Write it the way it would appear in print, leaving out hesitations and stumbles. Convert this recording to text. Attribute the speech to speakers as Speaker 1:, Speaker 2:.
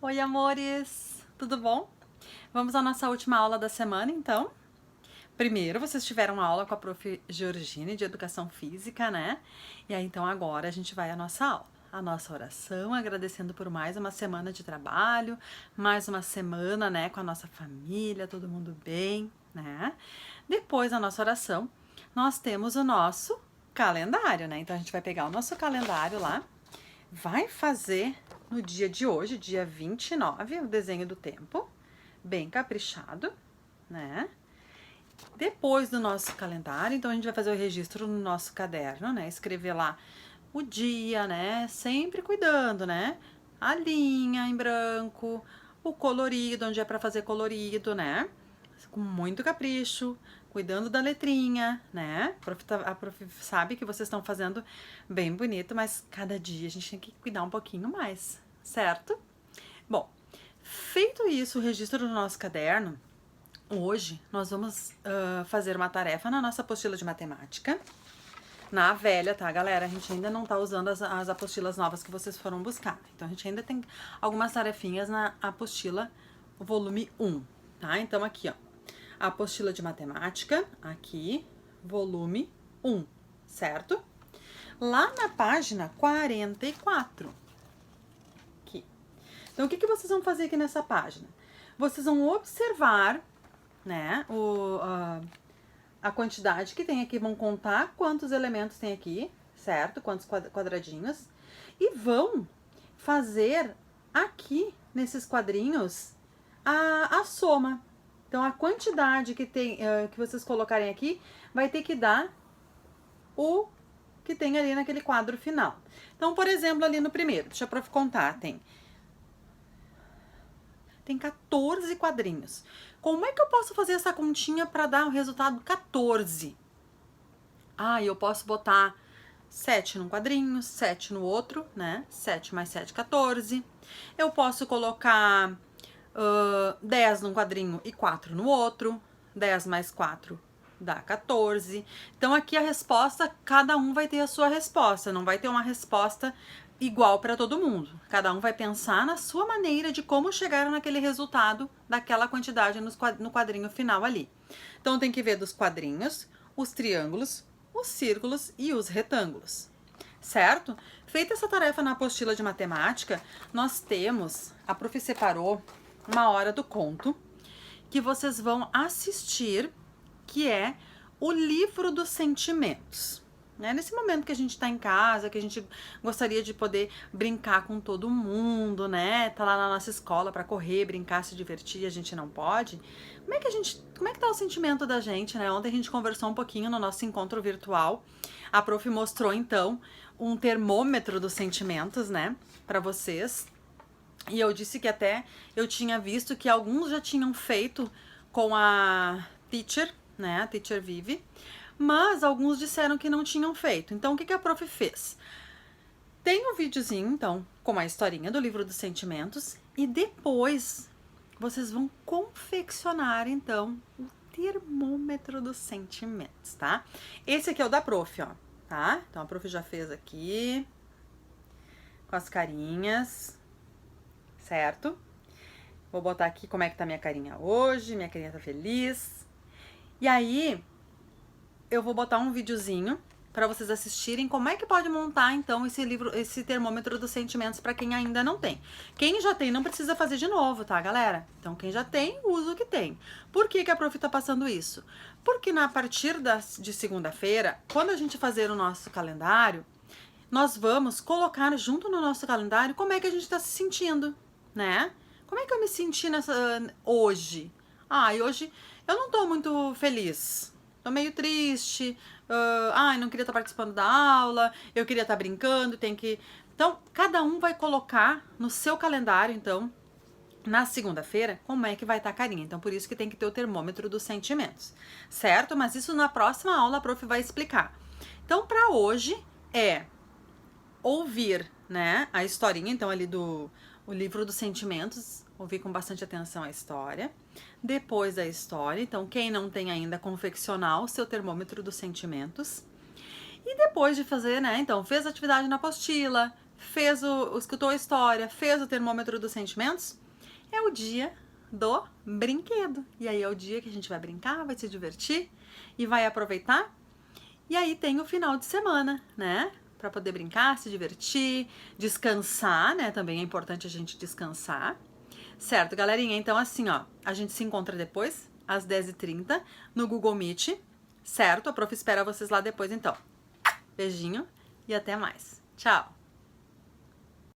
Speaker 1: Oi, amores! Tudo bom? Vamos à nossa última aula da semana, então. Primeiro, vocês tiveram aula com a prof. Georgine de Educação Física, né? E aí, então, agora a gente vai à nossa aula. A nossa oração, agradecendo por mais uma semana de trabalho, mais uma semana, né, com a nossa família, todo mundo bem, né? Depois da nossa oração, nós temos o nosso calendário, né? Então, a gente vai pegar o nosso calendário lá, vai fazer no dia de hoje, dia 29, o desenho do tempo, bem caprichado, né? Depois do nosso calendário, então a gente vai fazer o registro no nosso caderno, né? Escrever lá o dia, né? Sempre cuidando, né? A linha em branco, o colorido, onde é para fazer colorido, né? Com muito capricho, cuidando da letrinha, né? A prof sabe que vocês estão fazendo bem bonito, mas cada dia a gente tem que cuidar um pouquinho mais, certo? Bom, feito isso, o registro do nosso caderno, hoje nós vamos fazer uma tarefa na nossa apostila de matemática. Na velha, tá, galera? A gente ainda não tá usando as apostilas novas que vocês foram buscar. Então, a gente ainda tem algumas tarefinhas na apostila volume 1, tá? Então, aqui, ó. A apostila de matemática, aqui, volume 1, certo? Lá na página 44. Aqui. Então, o que vocês vão fazer aqui nessa página? Vocês vão observar, né, a quantidade que tem aqui, vão contar quantos elementos tem aqui, certo? Quantos quadradinhos. E vão fazer aqui, nesses quadrinhos, a soma. Então, a quantidade que tem, que vocês colocarem aqui, vai ter que dar o que tem ali naquele quadro final. Então, por exemplo, ali no primeiro, deixa eu contar, tem 14 quadrinhos. Como é que eu posso fazer essa continha para dar o resultado 14? Ah, eu posso botar 7 num quadrinho, 7 no outro, né? 7 mais 7, 14. Eu posso colocar 10 num quadrinho e 4 no outro. 10 mais 4 dá 14. Então, aqui a resposta, cada um vai ter a sua resposta. Não vai ter uma resposta igual para todo mundo. Cada um vai pensar na sua maneira de como chegaram naquele resultado daquela quantidade no quadrinho final ali. Então, tem que ver dos quadrinhos, os triângulos, os círculos e os retângulos. Certo? Feita essa tarefa na apostila de matemática, nós temos, a prof separou uma hora do conto que vocês vão assistir, que é o livro dos sentimentos. Né? Nesse momento que a gente tá em casa, que a gente gostaria de poder brincar com todo mundo, né? Tá lá na nossa escola para correr, brincar, se divertir, a gente não pode. Como é que tá o sentimento da gente, né? Ontem a gente conversou um pouquinho no nosso encontro virtual. A prof mostrou então um termômetro dos sentimentos, né, para vocês. E eu disse que até eu tinha visto que alguns já tinham feito com a Teacher, né, a Teacher Vive, mas alguns disseram que não tinham feito. Então, o que a prof fez? Tem um videozinho, então, com a historinha do livro dos sentimentos, e depois vocês vão confeccionar, então, o termômetro dos sentimentos, tá? Esse aqui é o da prof, ó, tá? Então, a prof já fez aqui, com as carinhas, certo? Vou botar aqui como é que tá minha carinha hoje, minha carinha tá feliz. E aí, eu vou botar um videozinho para vocês assistirem como é que pode montar então esse termômetro dos sentimentos para quem ainda não tem. Quem já tem não precisa fazer de novo, tá, galera? Então quem já tem, usa o que tem. Por que a prof tá passando isso? Porque a partir de segunda-feira, quando a gente fazer o nosso calendário, nós vamos colocar junto no nosso calendário como é que a gente tá se sentindo, né? Como é que eu me senti hoje? Ah, e hoje eu não tô muito feliz. Tô meio triste, não queria estar participando da aula, eu queria estar brincando, Então, cada um vai colocar no seu calendário, então, na segunda-feira, como é que vai estar a carinha. Então, por isso que tem que ter o termômetro dos sentimentos, certo? Mas isso na próxima aula a prof vai explicar. Então, para hoje é ouvir, né, a historinha, então, ali o livro dos sentimentos, ouvir com bastante atenção a história. Depois da história, então, quem não tem ainda, confeccionar o seu termômetro dos sentimentos. E depois de fazer, né, então, fez atividade na apostila, escutou a história, fez o termômetro dos sentimentos, é o dia do brinquedo. E aí é o dia que a gente vai brincar, vai se divertir e vai aproveitar. E aí tem o final de semana, né? Pra poder brincar, se divertir, descansar, né? Também é importante a gente descansar. Certo, galerinha? Então, assim, ó, a gente se encontra depois, às 10h30, no Google Meet, certo? A prof espera vocês lá depois, então. Beijinho e até mais. Tchau!